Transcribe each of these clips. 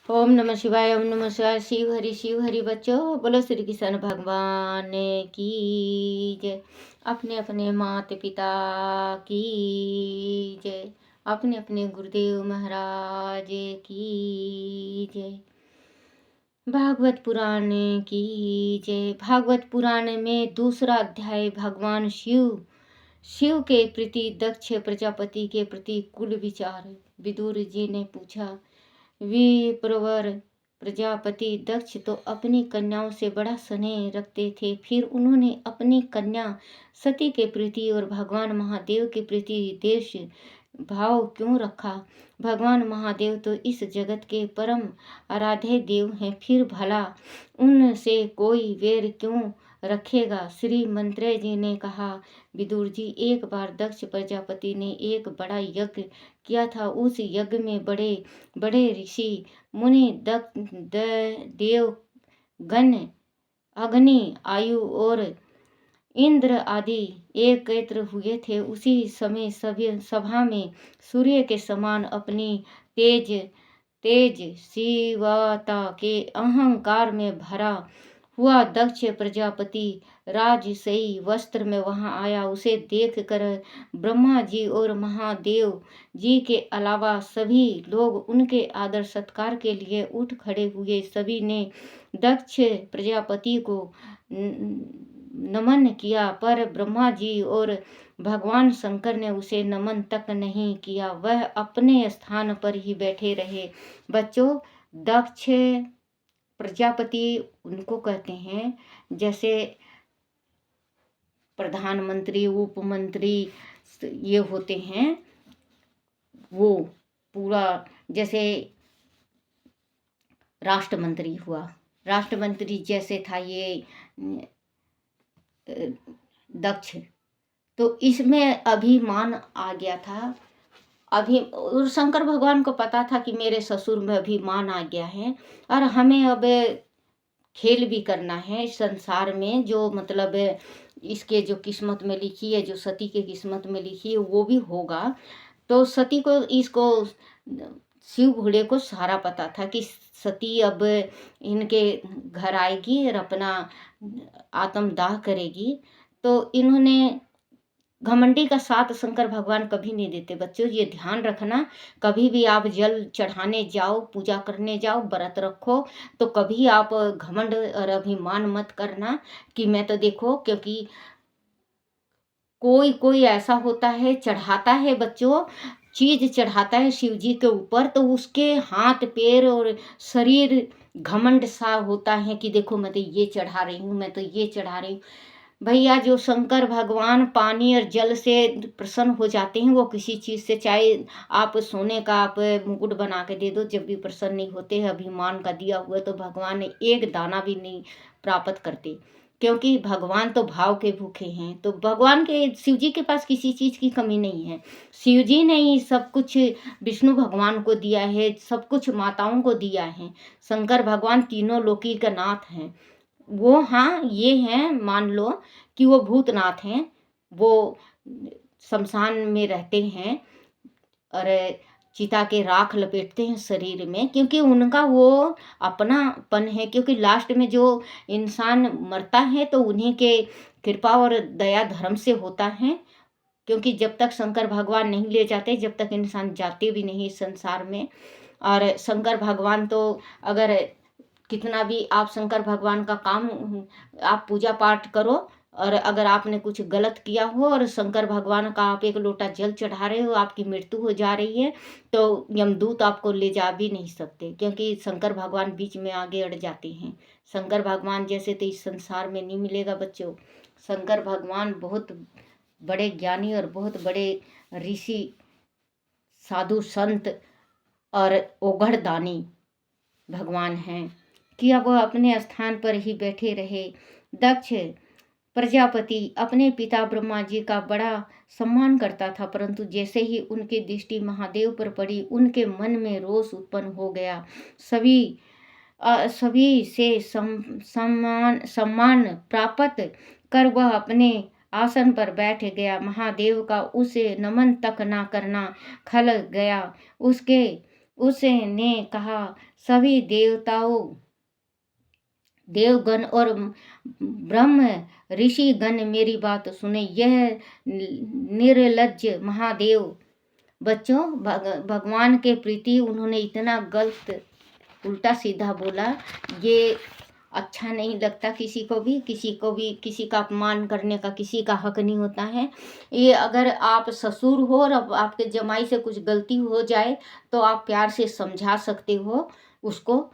ओम नमः शिवाय। ओम नमः शिवाय। शिव हरि बच्चों, बोलो श्री कृष्ण भगवान की जय। अपने अपने माता पिता की जय। अपने अपने गुरुदेव महाराज की जय। भागवत पुराण की जय। भागवत पुराण में दूसरा अध्याय भगवान शिव के प्रति दक्ष प्रजापति के प्रति कुल विचार। विदुर जी ने पूछा, विप्रवर प्रजापति दक्ष तो अपनी कन्याओं से बड़ा स्नेह रखते थे, फिर उन्होंने अपनी कन्या सती के प्रति और भगवान महादेव के प्रति देश भाव क्यों रखा? भगवान महादेव तो इस जगत के परम आराध्य देव हैं, फिर भला उनसे कोई वेर क्यों रखेगा? श्री मंत्रेय जी ने कहा, विदुर जी, एक बार दक्ष प्रजापति ने एक बड़ा यज्ञ किया था। उस यज्ञ में बड़े बड़े ऋषि मुनि देव गण अग्नि आयु और इंद्र आदि एकत्र हुए थे। उसी समय सभी सभा में सूर्य के समान अपनी तेज शिवता के अहंकार में भरा हुआ दक्ष प्रजापति राजसई वस्त्र में वहां आया। उसे देखकर ब्रह्मा जी और महादेव जी के अलावा सभी लोग उनके आदर सत्कार के लिए उठ खड़े हुए। सभी ने दक्ष प्रजापति को नमन किया, पर ब्रह्मा जी और भगवान शंकर ने उसे नमन तक नहीं किया। वह अपने स्थान पर ही बैठे रहे। बच्चों, दक्ष प्रजापति उनको कहते हैं जैसे प्रधानमंत्री, उप मंत्री ये होते हैं, वो पूरा जैसे राष्ट्रमंत्री हुआ। राष्ट्रमंत्री जैसे था ये दक्ष, तो इसमें अभिमान आ गया था। और शंकर भगवान को पता था कि मेरे ससुर में अभिमान आ गया है और हमें अब खेल भी करना है संसार में। जो मतलब इसके जो किस्मत में लिखी है, जो सती के किस्मत में लिखी है, वो भी होगा। तो सती को इसको शिव घोड़े को सारा पता था कि सती अब इनके घर आएगी और अपना आत्मदाह करेगी। तो इन्होंने घमंडी का साथ शंकर भगवान कभी नहीं देते। बच्चों, ये ध्यान रखना, कभी भी आप जल चढ़ाने जाओ, पूजा करने जाओ, व्रत रखो, तो कभी आप घमंड और अभिमान मत करना कि मैं तो देखो, क्योंकि कोई कोई ऐसा होता है, चढ़ाता है बच्चों, चीज चढ़ाता है शिव जी के ऊपर, तो उसके हाथ पैर और शरीर घमंड सा होता है कि देखो मैं तो ये चढ़ा रही हूँ, मैं तो ये चढ़ा रही हूँ। भैया, जो शंकर भगवान पानी और जल से प्रसन्न हो जाते हैं, वो किसी चीज़ से, चाहे आप सोने का आप मुकुट बना के दे दो, जब भी प्रसन्न नहीं होते हैं। अभिमान का दिया हुआ तो भगवान एक दाना भी नहीं प्राप्त करते, क्योंकि भगवान तो भाव के भूखे हैं। तो भगवान के, शिव जी के पास किसी चीज़ की कमी नहीं है। शिव जी ने ही सब कुछ विष्णु भगवान को दिया है, सब कुछ माताओं को दिया है। शंकर भगवान तीनों लोकी का नाथ हैं। वो, हाँ, ये हैं, मान लो कि वो भूतनाथ हैं, वो शमशान में रहते हैं और चिता के राख लपेटते हैं शरीर में, क्योंकि उनका वो अपनापन है। क्योंकि लास्ट में जो इंसान मरता है तो उन्हीं के कृपा और दया धर्म से होता है। क्योंकि जब तक शंकर भगवान नहीं ले जाते, जब तक इंसान जाते भी नहीं इस संसार में। और शंकर भगवान तो, अगर कितना भी आप शंकर भगवान का काम, आप पूजा पाठ करो, और अगर आपने कुछ गलत किया हो और शंकर भगवान का आप एक लोटा जल चढ़ा रहे हो, आपकी मृत्यु हो जा रही है, तो यमदूत आपको ले जा भी नहीं सकते, क्योंकि शंकर भगवान बीच में आगे अड़ जाते हैं। शंकर भगवान जैसे तो इस संसार में नहीं मिलेगा बच्चों। शंकर भगवान बहुत बड़े ज्ञानी और बहुत बड़े ऋषि, साधु संत और ओघड़ दानी भगवान हैं कि अब वह अपने स्थान पर ही बैठे रहे। दक्ष प्रजापति अपने पिता ब्रह्मा जी का बड़ा सम्मान करता था, परंतु जैसे ही उनकी दृष्टि महादेव पर पड़ी, उनके मन में रोष उत्पन्न हो गया। सभी से सम्मान प्राप्त कर वह अपने आसन पर बैठ गया। महादेव का उसे नमन तक ना करना खल गया। उसके उसने कहा, सभी देवगण और ब्रह्म ऋषिगण मेरी बात सुने। यह निर्लज्ज महादेव बच्चों भगवान के प्रति उन्होंने इतना गलत उल्टा सीधा बोला, ये अच्छा नहीं लगता किसी को भी किसी का अपमान करने का किसी का हक नहीं होता है। ये अगर आप ससुर हो और आपके जमाई से कुछ गलती हो जाए तो आप प्यार से समझा सकते हो उसको,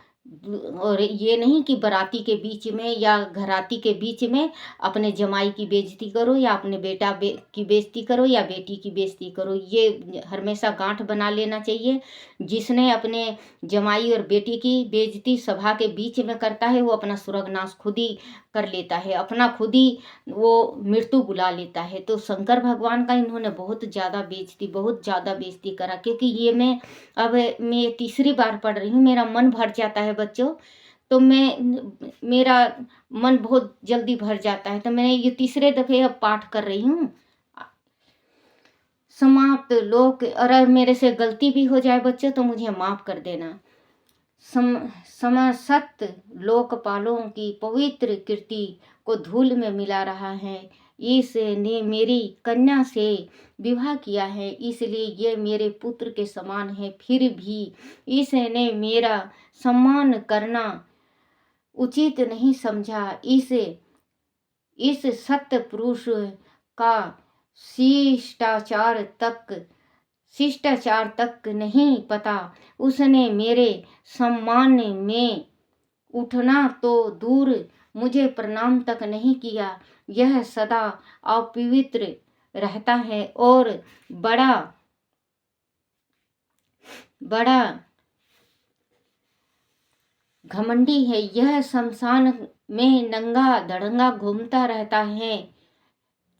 और ये नहीं कि बाराती के बीच में या घराती के बीच में अपने जमाई की बेइज्जती करो या अपने की बेइज्जती करो या बेटी की बेइज्जती करो। ये हमेशा गांठ बना लेना चाहिए। जिसने अपने जमाई और बेटी की बेइज्जती सभा के बीच में करता है वो अपना स्वर्गनाश खुद ही कर लेता है, अपना खुद ही वो मृत्यु बुला लेता है। तो शंकर भगवान का इन्होंने बहुत ज़्यादा बेइज्जती करा, क्योंकि ये मैं तीसरी बार पढ़ रही हूँ, मेरा मन भर जाता है बच्चों। तो मेरा मन बहुत जल्दी भर जाता है, तो मैं ये तीसरे दफे अब पाठ कर रही हूँ। समाप्त लोक, अगर मेरे से गलती भी हो जाए बच्चों तो मुझे माफ कर देना। समस्त लोकपालों की पवित्र कीर्ति को धूल में मिला रहा है। इसने मेरी कन्या से विवाह किया है, इसलिए ये मेरे पुत्र के समान है। फिर भी इसने मेरा सम्मान करना उचित नहीं समझा। इस सत्य पुरुष का शिष्टाचार तक नहीं पता। उसने मेरे सम्मान में उठना तो दूर मुझे प्रणाम तक नहीं किया। यह सदा अपवित्र रहता है और बड़ा घमंडी है। यह शमशान में नंगा धड़ंगा घूमता रहता है।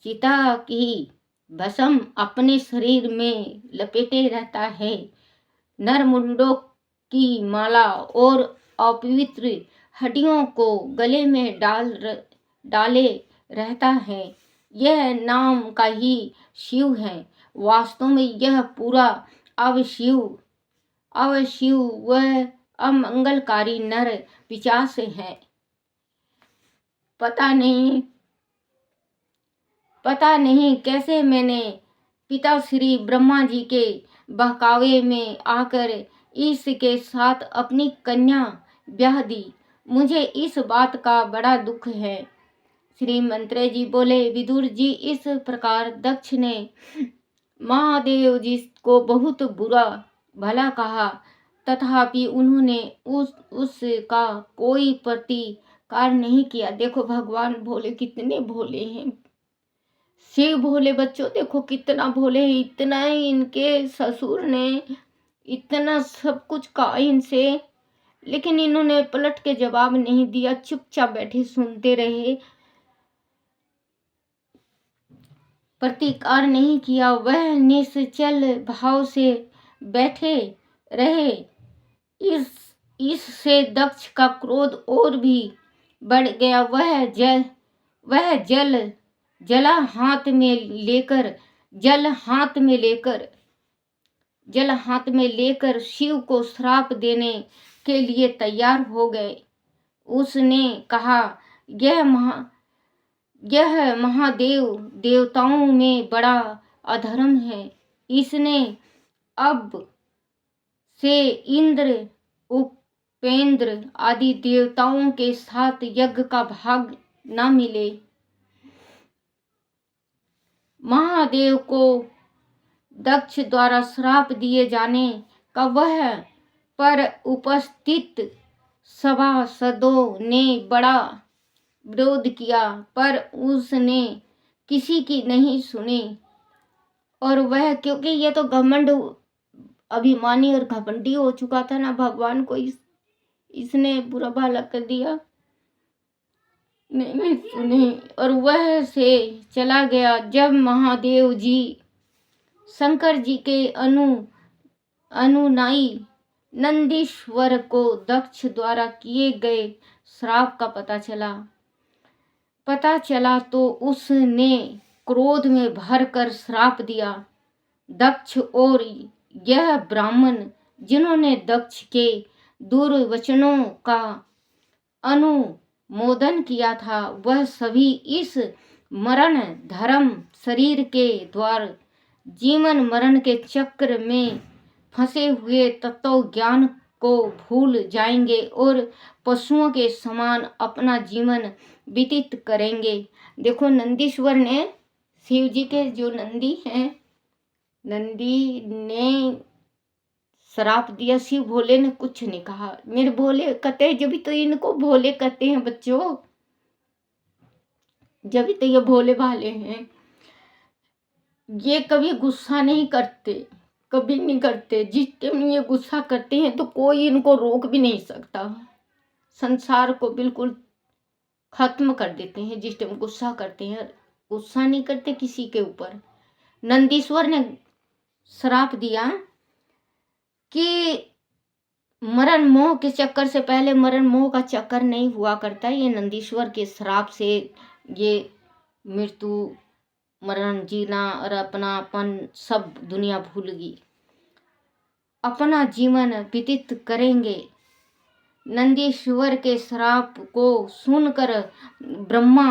चिता की भस्म अपने शरीर में लपेटे रहता है। नरमुंडों की माला और अपवित्र हड्डियों को गले में डाले रहता है। यह नाम का ही शिव है, वास्तव में यह पूरा अवशिव वह अमंगलकारी नर पिशाच है। पता नहीं कैसे मैंने पिता श्री ब्रह्मा जी के बहकावे में आकर इसके साथ अपनी कन्या ब्याह दी। मुझे इस बात का बड़ा दुख है। श्री मंत्रे जी बोले, विदुर जी, इस प्रकार दक्ष ने महादेव जी को बहुत बुरा भला कहा, तथापि उन्होंने उसका कोई प्रतिकार नहीं किया। देखो भगवान भोले कितने भोले हैं। शिव भोले बच्चों देखो कितना भोले हैं। इतना ही इनके ससुर ने इतना सब कुछ कहा इनसे, लेकिन इन्होंने पलट के जवाब नहीं दिया, चुपचाप बैठे सुनते रहे, प्रतिकार नहीं किया। वह निश्चल भाव से बैठे रहे। इससे दक्ष का क्रोध और भी बढ़ गया। वह जल हाथ में लेकर शिव को श्राप देने के लिए तैयार हो गए। उसने कहा, यह महादेव देवताओं में बड़ा अधर्म है। इसने अब से इंद्र, उपेंद्र आदि देवताओं के साथ यज्ञ का भाग न मिले। महादेव को दक्ष द्वारा श्राप दिए जाने का वह पर उपस्थित सभासदों ने बड़ा विरोध किया, पर उसने किसी की नहीं सुनी। और वह, क्योंकि ये तो घमंड अभिमानी और घमंडी हो चुका था ना, भगवान को इसने बुरा भला कर दिया, नहीं सुने और वह से चला गया। जब महादेव जी शंकर जी के अनुनायी नंदीश्वर को दक्ष द्वारा किए गए श्राप का पता चला तो उसने क्रोध में भरकर श्राप दिया। दक्ष और यह ब्राह्मण जिन्होंने दक्ष के दुर्वचनों का अनुमोदन किया था, वह सभी इस मरण धर्म शरीर के द्वार जीवन मरण के चक्र में फंसे हुए तत्व ज्ञान को भूल जाएंगे और पशुओं के समान अपना जीवन व्यतीत करेंगे। देखो, नंदीश्वर ने, शिव जी के जो नंदी हैं, नंदी ने श्राप दिया। शिव भोले ने कुछ नहीं कहा। मेरे भोले कहते हैं, जब भी तो इनको भोले कहते हैं बच्चों, जब भी तो ये भोले भाले हैं। ये कभी गुस्सा नहीं करते, कभी नहीं करते। जिस टाइम ये गुस्सा करते हैं तो कोई इनको रोक भी नहीं सकता। संसार को बिल्कुल खत्म कर देते हैं जिस टाइम गुस्सा करते हैं। गुस्सा नहीं करते किसी के ऊपर। नंदीश्वर ने श्राप दिया कि मरण मोह के चक्कर से पहले मरण मोह का चक्कर नहीं हुआ करता। ये नंदीश्वर के श्राप से ये मृत्यु, मरण, जीना और अपनापन सब दुनिया भूल गई, अपना जीवन व्यतीत करेंगे। नंदीश्वर के श्राप को सुनकर ब्राह्मण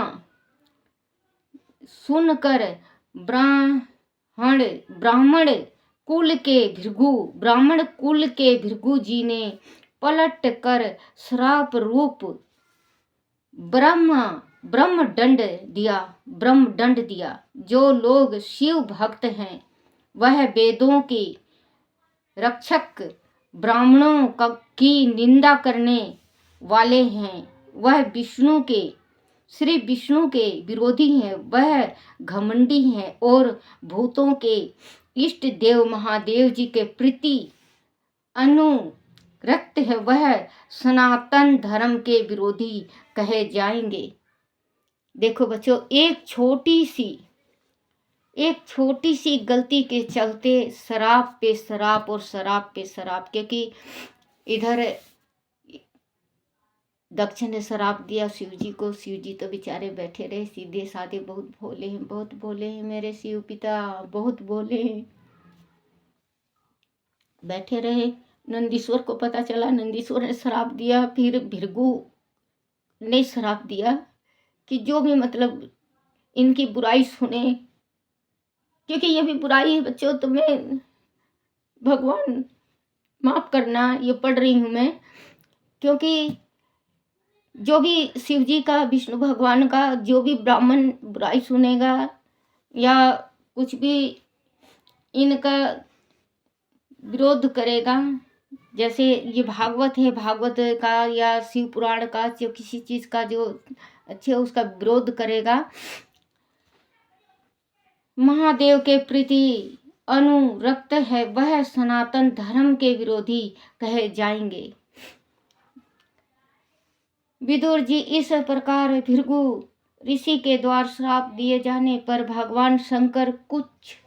कुल के भृगु जी ने पलट कर श्राप रूप ब्रह्मदंड दिया। जो लोग शिव भक्त हैं, वह वेदों के रक्षक ब्राह्मणों की निंदा करने वाले हैं, वह श्री विष्णु के विरोधी हैं, वह घमंडी हैं और भूतों के इष्ट देव महादेव जी के प्रति अनुरक्त है, वह सनातन धर्म के विरोधी कहे जाएंगे। देखो बच्चों, एक छोटी सी गलती के चलते शराब पे शराब और शराब पे शराब। क्योंकि इधर दक्ष ने शराब दिया शिव जी को। शिव जी तो बेचारे बैठे रहे सीधे साधे। बहुत भोले हैं मेरे शिव पिता, बहुत भोले हैं। बैठे रहे। नंदीश्वर को पता चला, नंदीश्वर ने श्राप दिया। फिर भृगु ने श्राप दिया कि जो भी मतलब इनकी बुराई सुने, क्योंकि ये भी बुराई है बच्चों। तुम्हें भगवान माफ करना, ये पढ़ रही हूँ मैं, क्योंकि जो भी शिव जी का, विष्णु भगवान का जो भी ब्राह्मण बुराई सुनेगा या कुछ भी इनका विरोध करेगा, जैसे ये भागवत है, भागवत का या शिव पुराण का जो किसी चीज का जो अच्छे उसका विरोध करेगा, महादेव के प्रति अनुरक्त है, वह सनातन धर्म के विरोधी कहे जाएंगे। विदुर जी, इस प्रकार भृगु ऋषि के द्वारा श्राप दिए जाने पर भगवान शंकर कुछ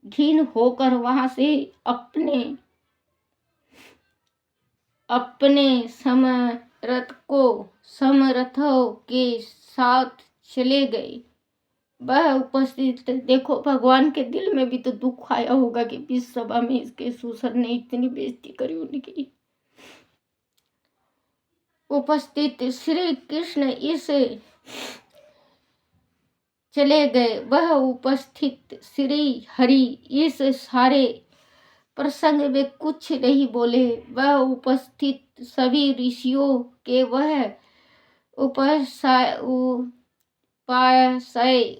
घिन होकर वहां से अपने समरथों के साथ चले गए। वह उपस्थित, देखो भगवान के दिल में भी तो दुख आया होगा कि इस सभा में इसके सुसर ने इतनी बेइज्जती करी उनकी। उपस्थित श्री कृष्ण इस चले गए। वह उपस्थित श्री हरि इस सारे प्रसंग में कुछ नहीं बोले। वह उपस्थित सभी ऋषियों के वह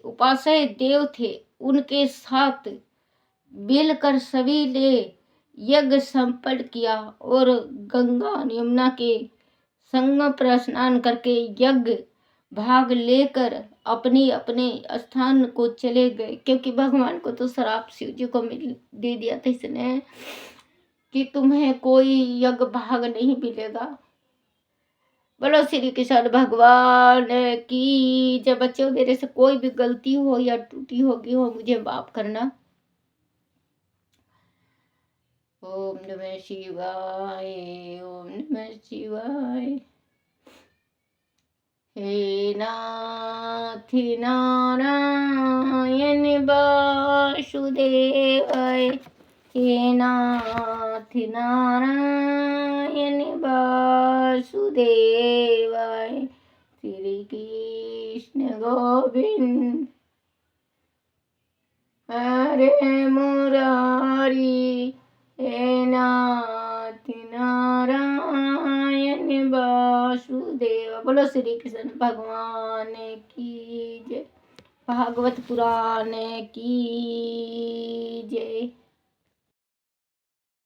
उपासय देव थे। उनके साथ मिलकर सभी ने यज्ञ संपन्न किया और गंगा यमुना के संगम पर स्नान करके यज्ञ भाग लेकर अपने अपने स्थान को चले गए। क्योंकि भगवान को तो श्राप शिव जी को दे दिया था इसने कि तुम्हें कोई यज्ञ भाग नहीं मिलेगा। बोलो श्री कृष्ण भगवान की जब बच्चों, मेरे से कोई भी गलती हो या टूटी होगी हो मुझे माफ करना। ओम नमः शिवाय, ओम नमः शिवाय। हे नाथ नारायण वासुदेवाय, हे नाथ नारायण वासुदेवाय, श्री कृष्ण गोविंद हरे मुरारी, हे नाथ नारायण वासुदेव। बोलो श्री कृष्ण भगवान की जय, भागवत पुराण की जय।